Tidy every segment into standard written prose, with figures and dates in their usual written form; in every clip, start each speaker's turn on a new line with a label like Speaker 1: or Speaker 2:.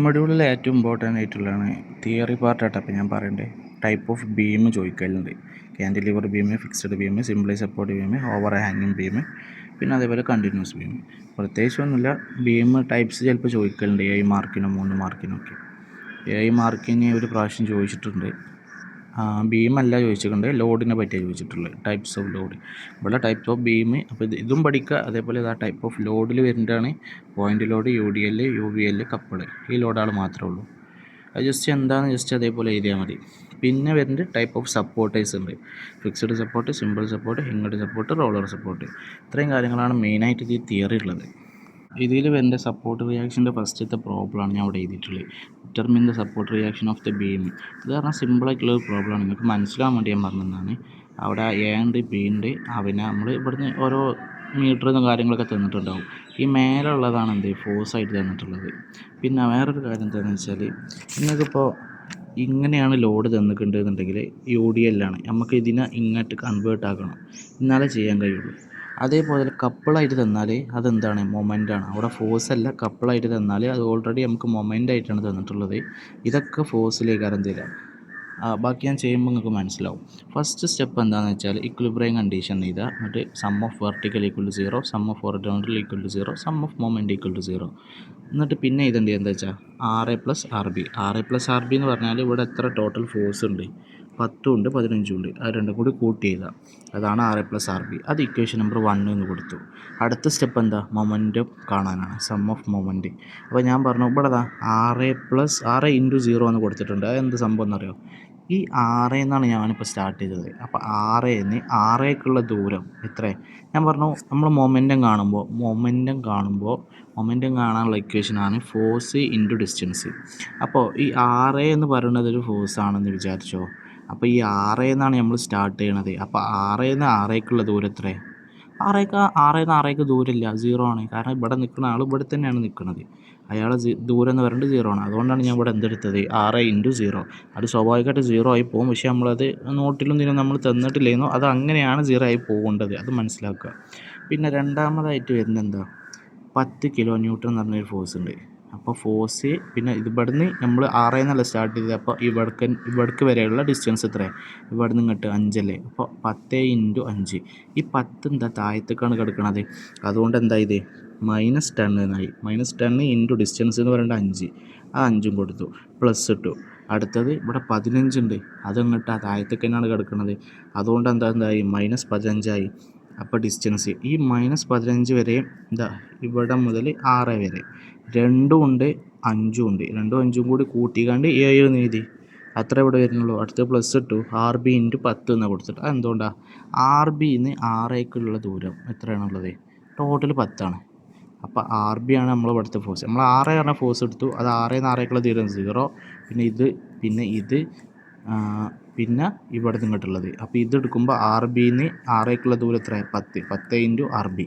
Speaker 1: മൊഡ്യൂളിൽ ഏറ്റവും ഇമ്പോർട്ടൻ്റ് ആയിട്ടുള്ളതാണ് തിയറി പാർട്ടായിട്ട്. അപ്പോൾ ഞാൻ പറയണ്ടേ, ടൈപ്പ് ഓഫ് ബീം ചോദിക്കലുണ്ട്. Cantilever beam, fixed beam, simply support beam, ഓവർ ഹാങ്ങിങ് ബീം, പിന്നെ അതേപോലെ കണ്ടിന്യൂസ് ബീം. പ്രത്യേകിച്ചൊന്നുമില്ല, ബീം ടൈപ്സ് ചിലപ്പോൾ ചോദിക്കലുണ്ട് 7 മാർക്കിനും 3 മാർക്കിനൊക്കെ. 7 മാർക്കിന് ഒരു പ്രാവശ്യം ചോദിച്ചിട്ടുണ്ട്. ബീമല്ല ചോദിച്ചിട്ടുണ്ട്, ലോഡിനെ പറ്റിയാണ് ചോദിച്ചിട്ടുള്ളത്, ടൈപ്സ് ഓഫ് ലോഡ്. ഇവിടെ ടൈപ്സ് ഓഫ് ബീം, അപ്പോൾ ഇതും പഠിക്കുക. അതേപോലെ ഇതാ ടൈപ്പ് ഓഫ് ലോഡിൽ വരുന്നതാണ് point load, UDL, UVL, couple. ഈ ലോഡുകൾ മാത്രമേ ഉള്ളൂ. അത് ജസ്റ്റ് അതേപോലെ എഴുതിയാൽ മതി. പിന്നെ വരുന്നത് ടൈപ്പ് ഓഫ് സപ്പോർട്ടേഴ്സ് ഉണ്ട്. Fixed support, simple support, hinged support, roller support. ഇത്രയും കാര്യങ്ങളാണ് മെയിനായിട്ട് ഈ തിയറി ഉള്ളത്. ഇതിൽ വരുന്ന സപ്പോർട്ട് റിയാക്ഷൻ്റെ ഫസ്റ്റത്തെ പ്രോബ്ലമാണ് ഞാൻ അവിടെ എഴുതിയിട്ടുള്ളത്. Determine the support reaction of the beam. ഇത് പറഞ്ഞാൽ സിമ്പിളായിട്ടുള്ള ഒരു പ്രോബ്ലമാണ്, നിങ്ങൾക്ക് മനസ്സിലാവാൻ വേണ്ടി ഞാൻ പറഞ്ഞതാണ്. അവിടെ എ ഉണ്ട്, ബി ഉണ്ട്. അവനെ നമ്മൾ ഇവിടുന്ന് ഓരോ മീറ്ററും കാര്യങ്ങളൊക്കെ തന്നിട്ടുണ്ടാവും. ഈ മേലുള്ളതാണ് എന്ത് ഫോഴ്സായിട്ട് തന്നിട്ടുള്ളത്. പിന്നെ വേറൊരു കാര്യം എന്താണെന്ന് വെച്ചാൽ, നിങ്ങൾക്കിപ്പോൾ ഇങ്ങനെയാണ് ലോഡ് തന്നിട്ടുണ്ടെന്നുണ്ടെങ്കിൽ UDL ആണ്, നമുക്ക് ഇതിനെ ഇങ്ങോട്ട് കൺവേർട്ട് ആക്കണം, എന്നാലേ ചെയ്യാൻ കഴിയുള്ളൂ. അതേപോലെ കപ്പിളായിട്ട് തന്നാൽ അതെന്താണ്, മൊമെൻ്റാണ്. അവിടെ ഫോഴ്സ് അല്ല, കപ്പിളായിട്ട് തന്നാൽ അത് ഓൾറെഡി നമുക്ക് മൊമെൻ്റായിട്ടാണ് തന്നിട്ടുള്ളത്. ഇതൊക്കെ ഫോഴ്സിലേക്കാരം തരിക. ബാക്കി ഞാൻ ചെയ്യുമ്പോൾ നിങ്ങൾക്ക് മനസ്സിലാവും. ഫസ്റ്റ് സ്റ്റെപ്പ് എന്താണെന്ന് വെച്ചാൽ ഇക്വിലിബ്രിയം കണ്ടീഷൻ എഴുതുക. എന്നിട്ട് sum of vertical equal to 0, sum of horizontal equal to 0, sum of moment equal to 0. എന്നിട്ട് പിന്നെ എഴുതേണ്ടത് എന്താ വെച്ചാൽ RA + RB. RA + RB എന്ന് പറഞ്ഞാൽ ഇവിടെ എത്ര ടോട്ടൽ ഫോഴ്സ് ഉണ്ട്, 10 ഉണ്ട് 15 ഉണ്ട്. അത് രണ്ടും കൂടി കൂട്ടി എഴുതാം. അതാണ് RA + RB. അത് ഇക്വേഷൻ നമ്പർ 1 എന്ന് കൊടുത്തു. അടുത്ത സ്റ്റെപ്പ് എന്താ, മൊമെൻറ്റം കാണാനാണ്, സം ഓഫ് മൊമെൻറ്റ്. അപ്പോൾ ഞാൻ പറഞ്ഞു ഇവിടെ RA × 0 എന്ന് കൊടുത്തിട്ടുണ്ട്. അത് എന്ത് സംഭവം എന്നറിയോ, ഈ 6 എന്നാണ് ഞാനിപ്പോൾ സ്റ്റാർട്ട് ചെയ്തത്. അപ്പോൾ 6 6ക്കുള്ള ദൂരം എത്ര, ഞാൻ പറഞ്ഞു നമ്മൾ മൊമെൻറ്റം കാണാനുള്ള ഇക്വേഷനാണ് ഫോഴ്സ് ഇൻറ്റു ഡിസ്റ്റൻസ്. അപ്പോൾ ഈ 6 എന്ന് പറയുന്നത് ഒരു ഫോഴ്സ് ആണെന്ന് വിചാരിച്ചോ. അപ്പോൾ ഈ 6 എന്നാണ് നമ്മൾ സ്റ്റാർട്ട് ചെയ്യണത്. അപ്പോൾ 6ക്കുള്ള ദൂരം എത്ര, 6ക്ക് ദൂരമില്ല, 0 ആണ്. കാരണം ഇവിടെ നിൽക്കുന്ന ആൾ ഇവിടെ തന്നെയാണ് നിൽക്കുന്നത്. അയാളെ ദൂരം എന്ന് പറയുന്നത് 0 ആണ്. അതുകൊണ്ടാണ് ഞാൻ ഇവിടെ എന്തെടുത്തത്, 6 × 0. അത് സ്വാഭാവികമായിട്ട് 0 ആയി പോകും. പക്ഷേ നമ്മളത് നോട്ടിലും ഇതിനും നമ്മൾ തന്നിട്ടില്ലായിരുന്നു. അത് അങ്ങനെയാണ് 0 ആയി പോകേണ്ടത്, അത് മനസ്സിലാക്കുക. പിന്നെ രണ്ടാമതായിട്ട് വരുന്നത് എന്താ, 10 കിലോ ന്യൂട്ടൺ എന്ന് പറഞ്ഞൊരു ഫോഴ്സ് ഉണ്ട്. അപ്പോൾ ഫോഴ്സ് പിന്നെ ഇവിടുന്ന് നമ്മൾ 6 എന്നല്ല സ്റ്റാർട്ട് ചെയ്തത്. അപ്പോൾ ഇവിടേക്ക് വരെയുള്ള ഡിസ്റ്റൻസ് എത്ര, ഇവിടെ നിന്ന് ഇങ്ങോട്ട് 5 അല്ലേ. അപ്പോൾ 10 × 5. ഈ 10 എന്താ താഴത്തേക്കാണ് കിടക്കുന്നത്. അതുകൊണ്ട് എന്താ ഇത് -10 എന്നായി. -10 ഇൻറ്റു ഡിസ്റ്റൻസ് എന്ന് പറയുന്നത് 5. ആ 5ഉം കൊടുത്തു, പ്ലസ് ഇട്ടു. അടുത്തത് ഇവിടെ 15 ഉണ്ട്, അതങ്ങോട്ട് താഴത്തേക്ക് തന്നെയാണ് കിടക്കുന്നത്. അതുകൊണ്ട് എന്തായി, -15ആയി. അപ്പോൾ ഡിസ്റ്റൻസ് ഈ -15 വരെ എന്താ, ഇവിടെ മുതൽ 6 വരെ 2 ഉണ്ട് 5 ഉണ്ട്. 2ഉം 5ഉം കൂടി കൂട്ടിക്കാണ്ട് 7 എഴുതി. അത്ര ഇവിടെ വരുന്നുള്ളൂ. അടുത്ത് പ്ലസ് ഇട്ടു, RB × 10 എന്നാണ് കൊടുത്തിട്ട്. അതെന്തുകൊണ്ടാണ്, RBന്ന് 6ക്കുള്ള ദൂരം എത്രയാണുള്ളത്, ടോട്ടൽ 10 ആണ്. അപ്പോൾ RB ആണ് നമ്മൾ ഇവിടുത്തെ ഫോഴ്സ്. നമ്മൾ 6 പറഞ്ഞ ഫോഴ്സ് എടുത്തു, അത് 6 ന്ന് 6ക്കുള്ള ദൂരം 0. പിന്നെ ഇത് പിന്നെ ഇവിടെ നിങ്ങോട്ടുള്ളത്. അപ്പോൾ ഇതെടുക്കുമ്പോൾ RBന്ന് 6ക്കുള്ള ദൂരം എത്ര, 10 × RB.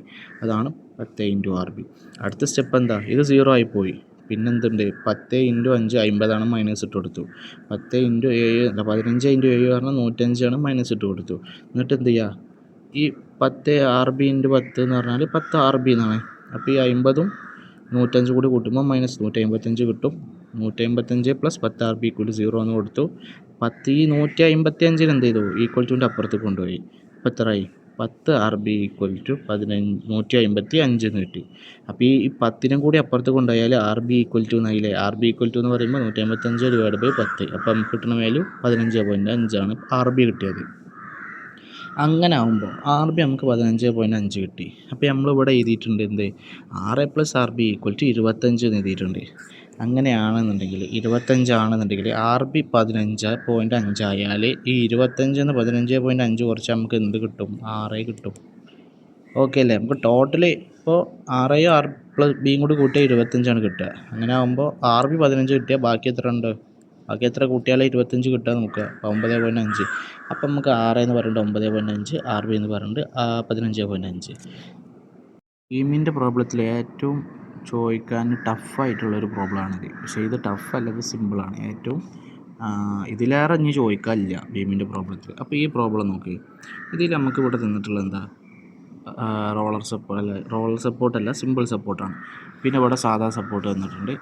Speaker 1: അതാണ് 10 × RB. അടുത്ത സ്റ്റെപ്പ് എന്താ, ഇത് 0 ആയിപ്പോയി. പിന്നെന്തുണ്ട്, 10 × 5 50 മൈനസ് ഇട്ട് കൊടുത്തു. 10 × 7 അല്ല 15 × 7 പറഞ്ഞാൽ 105 മൈനസ് ഇട്ട് കൊടുത്തു. എന്നിട്ട് എന്ത് ചെയ്യുക, ഈ 10 RB × 10 എന്ന് പറഞ്ഞാൽ 10 RB എന്നാണ്. അപ്പോൾ ഈ 50ഉം 105 കൂടി കൂട്ടുമ്പോൾ -155 കിട്ടും. 155 + 10 RB = 0 എന്ന് കൊടുത്തു. 10 ഈ 155 എന്ത് ചെയ്തു, ഈക്വൽ ടുൻ്റെ അപ്പുറത്ത് കൊണ്ടുപോയി. അപ്പോൾ എത്രയായി, 10 RB = 155 എന്ന് കിട്ടി. അപ്പോൾ ഈ 10നും കൂടി അപ്പുറത്ത് കൊണ്ടുപോയാൽ RB = എന്നായില്ലേ. RB = എന്ന് പറയുമ്പോൾ 155/10. അപ്പോൾ നമുക്ക് കിട്ടുന്ന വാല്യൂ 15.5 ആണ് RB കിട്ടിയത്. അങ്ങനെ ആകുമ്പോൾ RB നമുക്ക് 15.5 കിട്ടി. അപ്പോൾ നമ്മളിവിടെ എഴുതിയിട്ടുണ്ട് എന്ത്, RA + RB = 25 എന്ന് എഴുതിയിട്ടുണ്ട്. അങ്ങനെയാണെന്നുണ്ടെങ്കിൽ 25 ആണെന്നുണ്ടെങ്കിൽ RB 15.5 ആയാൽ ഈ 25 ന്ന് 15.5 കുറച്ച് നമുക്ക് എന്ത് കിട്ടും, RA കിട്ടും. ഓക്കെ അല്ലേ. നമുക്ക് ടോട്ടൽ ഇപ്പോൾ RAയും RB കൂടി കൂട്ടിയാൽ 25 കിട്ടുക. അങ്ങനെ ആകുമ്പോൾ RB 15 കിട്ടിയാൽ ബാക്കി എത്ര ഉണ്ട്, ബാക്കി എത്ര കൂട്ടിയാലേ 25 കിട്ടുക നോക്കുക. 9.5. അപ്പം നമുക്ക് RA എന്ന് പറയുന്നത് 9.5, RB എന്ന് പറയുന്നത് 15.5. ബീമിൻ്റെ പ്രോബ്ലത്തിൽ ഏറ്റവും ചോദിക്കാൻ ടഫായിട്ടുള്ളൊരു പ്രോബ്ലമാണിത്. പക്ഷേ ഇത് ടഫല്ല, ഇത് സിമ്പിളാണ്. ഏറ്റവും ഇതിലേറെ ഇനി ചോദിക്കാനില്ല ബീമിൻ്റെ പ്രോബ്ലത്തിൽ. അപ്പോൾ ഈ പ്രോബ്ലം നോക്കി, ഇതിൽ നമുക്ക് ഇവിടെ തന്നിട്ടുള്ളത് എന്താ, റോളർ സപ്പോർട്ടല്ല, സിമ്പിൾ സപ്പോർട്ടാണ്. പിന്നെ ഇവിടെ സാധാ സപ്പോർട്ട് തന്നിട്ടുണ്ട്.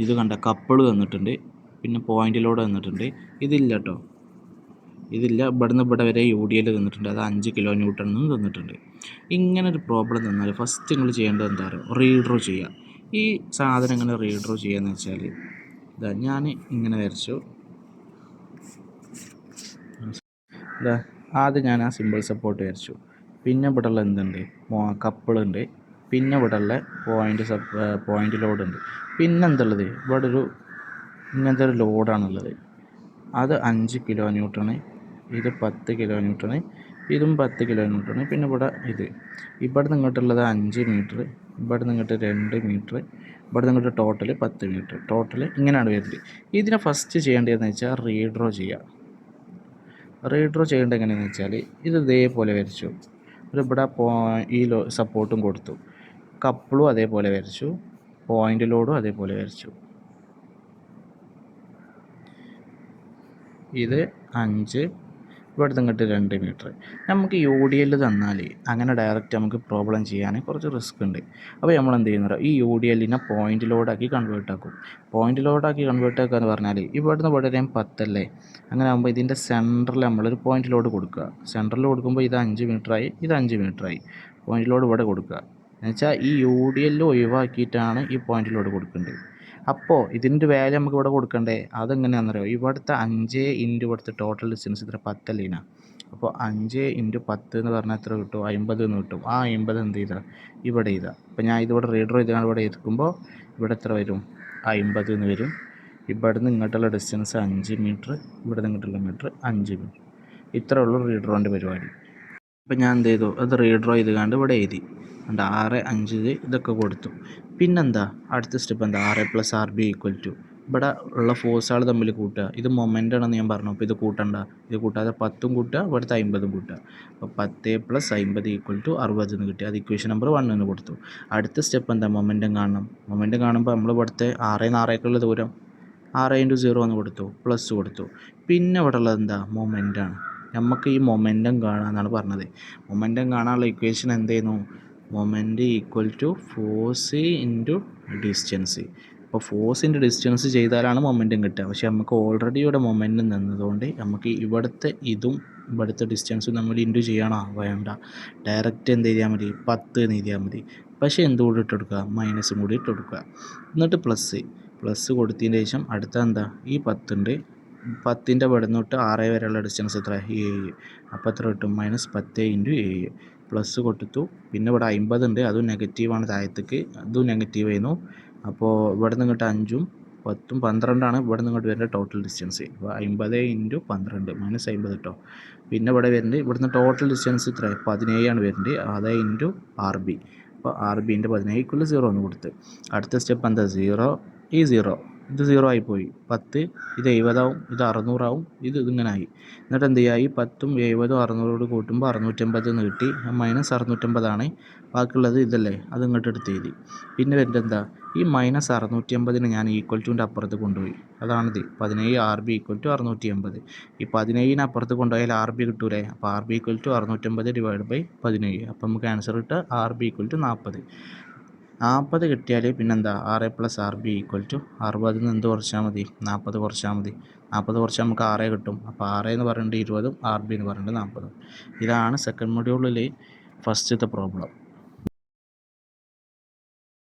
Speaker 1: ഇത് കണ്ട കപ്പിൾ തന്നിട്ടുണ്ട്, പിന്നെ പോയിൻ്റ് ലോഡ് തന്നിട്ടുണ്ട്. ഇതില്ല കേട്ടോ, ഇതില്ല. ഇവിടുന്ന് ഇവിടെ വരെ UDL തന്നിട്ടുണ്ട്, അത് 5 കിലോ ന്യൂട്ടൺ എന്നും തന്നിട്ടുണ്ട്. ഇങ്ങനെ ഒരു പ്രോബ്ലം തന്നാൽ ഫസ്റ്റ് നിങ്ങൾ ചെയ്യേണ്ടത് എന്താ പറയുക, റീഡ്രോ ചെയ്യുക. ഈ സാധനം എങ്ങനെ റീഡ്രോ ചെയ്യുകയെന്ന് വെച്ചാൽ ഇതാ ഞാൻ ഇങ്ങനെ വരച്ചു. ഇതാ ആദ്യം ഞാൻ ആ സിമ്പിൾ സപ്പോർട്ട് വരച്ചു. പിന്നെ ഇവിടെ ഉള്ള എന്തുണ്ട്, കപ്പിളുണ്ട്. പിന്നെ ഇവിടെ ഉള്ള പോയിൻ്റ് ലോഡുണ്ട്. പിന്നെ എന്തുള്ളത്, ഇവിടെ ഒരു ഇങ്ങനത്തെ ഒരു ലോഡാണുള്ളത്. അത് 5 കിലോ ന്യൂട്ടണ്, ഇത് 10 കിലോ ന്യൂട്ടണ്, ഇതും 10 കിലോ ന്യൂട്ടണ്. പിന്നെ ഇവിടെ നിന്ന് ഇങ്ങോട്ടുള്ളത് 5 മീറ്റർ, ഇവിടെ നിന്ന് ഇങ്ങോട്ട് 2 മീറ്റർ, ഇവിടെ നിന്ന് ഇങ്ങോട്ട് ടോട്ടൽ 10 മീറ്റർ. ടോട്ടൽ ഇങ്ങനെയാണ് വരുന്നത്. ഇതിനെ ഫസ്റ്റ് ചെയ്യേണ്ടതെന്ന് വെച്ചാൽ റീഡ്രോ ചെയ്യുക. റീഡ്രോ ചെയ്യേണ്ടത് എങ്ങനെയാണെന്ന് വെച്ചാൽ ഇത് ഇതേപോലെ വരച്ചു. ഇവിടെ ഈ സപ്പോർട്ടും കൊടുത്തു, കപ്പിളും അതേപോലെ വരച്ചു, പോയിൻ്റ് ലോഡും അതേപോലെ വരച്ചു. ഇത് 5, ഇവിടെ നിന്നിട്ട് 2 മീറ്റർ. നമുക്ക് UDL തന്നാൽ അങ്ങനെ ഡയറക്റ്റ് നമുക്ക് പ്രോബ്ലം ചെയ്യാൻ കുറച്ച് റിസ്ക് ഉണ്ട്. അപ്പോൾ നമ്മൾ എന്ത് ചെയ്യുന്നത്, ഈ UDLനെ പോയിൻ്റ് ലോഡാക്കി കൺവേർട്ട് ആക്കും. പോയിൻ്റ് ലോഡാക്കി കൺവേർട്ട് ആക്കുക എന്ന് പറഞ്ഞാൽ ഇവിടുന്ന് ഇവിടെ 10 അല്ലേ, അങ്ങനെ ആകുമ്പോൾ ഇതിൻ്റെ സെൻറ്ററിൽ നമ്മളൊരു പോയിൻ്റ് ലോഡ് കൊടുക്കുക. സെൻറ്ററിൽ കൊടുക്കുമ്പോൾ ഇത് 5 മീറ്ററായി, ഇത് 5 മീറ്ററായി. പോയിൻ്റ് ലോഡ് ഇവിടെ കൊടുക്കുക. എന്നുവെച്ചാൽ ഈ UDL ഒഴിവാക്കിയിട്ടാണ് ഈ പോയിൻ്റ് ലോഡ് കൊടുക്കേണ്ടത്. അപ്പോൾ ഇതിൻ്റെ വാല്യൂ നമുക്ക് ഇവിടെ കൊടുക്കണ്ടേ, അതെങ്ങനെയാണെന്നറിയോ, ഇവിടുത്തെ 5 ഇൻറ്റു ഇവിടുത്തെ ടോട്ടൽ ഡിസ്റ്റൻസ് ഇത്ര 10 അല്ലേനാ. അപ്പോൾ 5 ഇൻറ്റു 10 എന്ന് പറഞ്ഞാൽ എത്ര കിട്ടും, 50 എന്ന് കിട്ടും. ആ 50 എന്ത് ചെയ്താൽ ഇവിടെ ചെയ്താൽ, അപ്പോൾ ഞാൻ ഇതിവിടെ റീഡർ ചെയ്താണ് ഇവിടെ എടുക്കുമ്പോൾ ഇവിടെ എത്ര വരും, 50 എന്ന് വരും. ഇവിടെ നിന്ന് ഇങ്ങോട്ടുള്ള ഡിസ്റ്റൻസ് 5 മീറ്റർ, ഇവിടെ നിന്ന് ഇങ്ങോട്ടുള്ള മീറ്റർ 5 മീറ്റർ. ഇത്രേ ഉള്ളൂ റീഡ്രോൻ്റെ പരിപാടി. അപ്പോൾ ഞാൻ എന്ത് ചെയ്തു, അത് റീഡ്രോ ചെയ്ത് കണ്ട് ഇവിടെ എഴുതി. 6, 5 ഇതൊക്കെ കൊടുത്തു. പിന്നെന്താ അടുത്ത സ്റ്റെപ്പ് എന്താ, RA + RB = ഇവിടെ ഉള്ള ഫോഴ്സുകൾ തമ്മിൽ കൂട്ടുക. ഇത് മൊമെൻ്റ് ആണെന്ന് ഞാൻ പറഞ്ഞു. അപ്പോൾ ഇത് കൂട്ടണ്ട, ഇത് കൂട്ടാതെ 10ഉം കൂട്ടുക, ഇവിടുത്തെ 50ഉം കൂട്ടുക. അപ്പോൾ 10 + 50 = 60 എന്ന് കിട്ടി. അത് ഇക്വേഷൻ നമ്പർ 1 എന്ന് കൊടുത്തു. അടുത്ത സ്റ്റെപ്പ് എന്താ, മൊമെൻ്റം കാണണം. മൊമെൻ്റം കാണുമ്പോൾ നമ്മൾ ഇവിടുത്തെ 6 ആറേക്കുള്ള ദൂരം 6 × 0 എന്ന് കൊടുത്തു, പ്ലസ് കൊടുത്തു. പിന്നെ ഇവിടെ ഉള്ളത് എന്താ, മൊമെൻ്റാണ്. നമുക്ക് ഈ മൊമെൻ്റം കാണാമെന്നാണ് പറഞ്ഞത്. മൊമെൻ്റം കാണാനുള്ള ഇക്വേഷൻ എന്തായിരുന്നു, മൊമെൻ്റ് = ഫോഴ്സ് ഇൻറ്റു ഡിസ്റ്റൻസ്. അപ്പോൾ ഫോഴ്സ് ഇൻറ്റു ഡിസ്റ്റൻസ് ചെയ്താലാണ് മൊമെൻ്റം കിട്ടുക. പക്ഷേ നമുക്ക് ഓൾറെഡി ഇവിടെ മൊമെൻ്റം തന്നതുകൊണ്ട് നമുക്ക് ഇവിടുത്തെ ഇതും ഇവിടുത്തെ ഡിസ്റ്റൻസും നമ്മൾ ഇൻറ്റു ചെയ്യണോ, വേണ്ട. ഡയറക്റ്റ് എന്ത് ചെയ്താൽ മതി, 10 എന്ന് എഴുതിയാൽ മതി. പക്ഷേ എന്തുകൂടി ഇട്ട് കൊടുക്കുക, മൈനസും കൂടി ഇട്ട് കൊടുക്കുക. എന്നിട്ട് പ്ലസ് കൊടുത്തതിന് ശേഷം അടുത്ത എന്താ, ഈ 10 ഉണ്ട്, 10ൻ്റെ ഇവിടെ തൊട്ട് 6 വരെയുള്ള ഡിസ്റ്റൻസ് എത്ര, 7. അപ്പോൾ എത്ര കിട്ടും, -10 × 7. പ്ലസ് കൊടുത്തു. പിന്നെ ഇവിടെ 50 ഉണ്ട്, അതും നെഗറ്റീവാണ് താഴത്തേക്ക്, അതും നെഗറ്റീവ് ആയിരുന്നു. അപ്പോൾ ഇവിടെ നിന്ന് ഇങ്ങോട്ട് 5ഉം 10ഉം 12ആണ് ഇവിടെ നിന്ന് ഇങ്ങോട്ട് വരുന്ന ടോട്ടൽ ഡിസ്റ്റൻസ്. അപ്പോൾ 50 × 12 -50 കേട്ടോ. പിന്നെ ഇവിടെ വരുന്നത്, ഇവിടുന്ന് ടോട്ടൽ ഡിസ്റ്റൻസ് ഇത്ര 17 ആണ് വരുന്നത്, അത് × RB. അപ്പോൾ RBൻ്റെ 17 = 0 എന്ന് കൊടുത്ത്. അടുത്ത സ്റ്റെപ്പ് എന്താ, 0 ഈ 0 ഇത് 0 ആയിപ്പോയി. 10 ഇത് 70 ആവും, ഇത് 600 ആവും, ഇതിങ്ങനെ ആയി. എന്നിട്ട് എന്ത് ചെയ്യുക, ഈ 10ഉം 70ഉം 600 കൂട്ടുമ്പോൾ 650 എന്ന് കിട്ടി. -650 ആണ്. ബാക്കിയുള്ളത് ഇതല്ലേ, അത് ഇങ്ങോട്ട് എടുത്ത് എഴുതി. പിന്നെ വരുന്നത് എന്താ, ഈ -650നെ ഞാൻ =ൻ്റെ അപ്പുറത്ത് കൊണ്ടുപോയി. അതാണിത് 17 RB = 650. ഈ 17നെ അപ്പുറത്ത് കൊണ്ടുപോയാൽ RB കിട്ടൂലേ. അപ്പോൾ RB = 650/17. അപ്പോൾ നമുക്ക് ആൻസർ കിട്ടുക RB = 40. 40 കിട്ടിയാൽ പിന്നെന്താ, RA + RB = 60 എന്ത് കുറച്ചാൽ മതി, 40 കുറച്ചാൽ മതി. 40 കുറച്ചാൽ നമുക്ക് 6 കിട്ടും. അപ്പോൾ 6 എന്ന് പറയുന്നത് 20ഉം RB എന്ന് പറയുന്നത് 40ഉം. ഇതാണ് സെക്കൻഡ് മൊഡ്യൂളിൽ ഫസ്റ്റത്തെ പ്രോബ്ലം.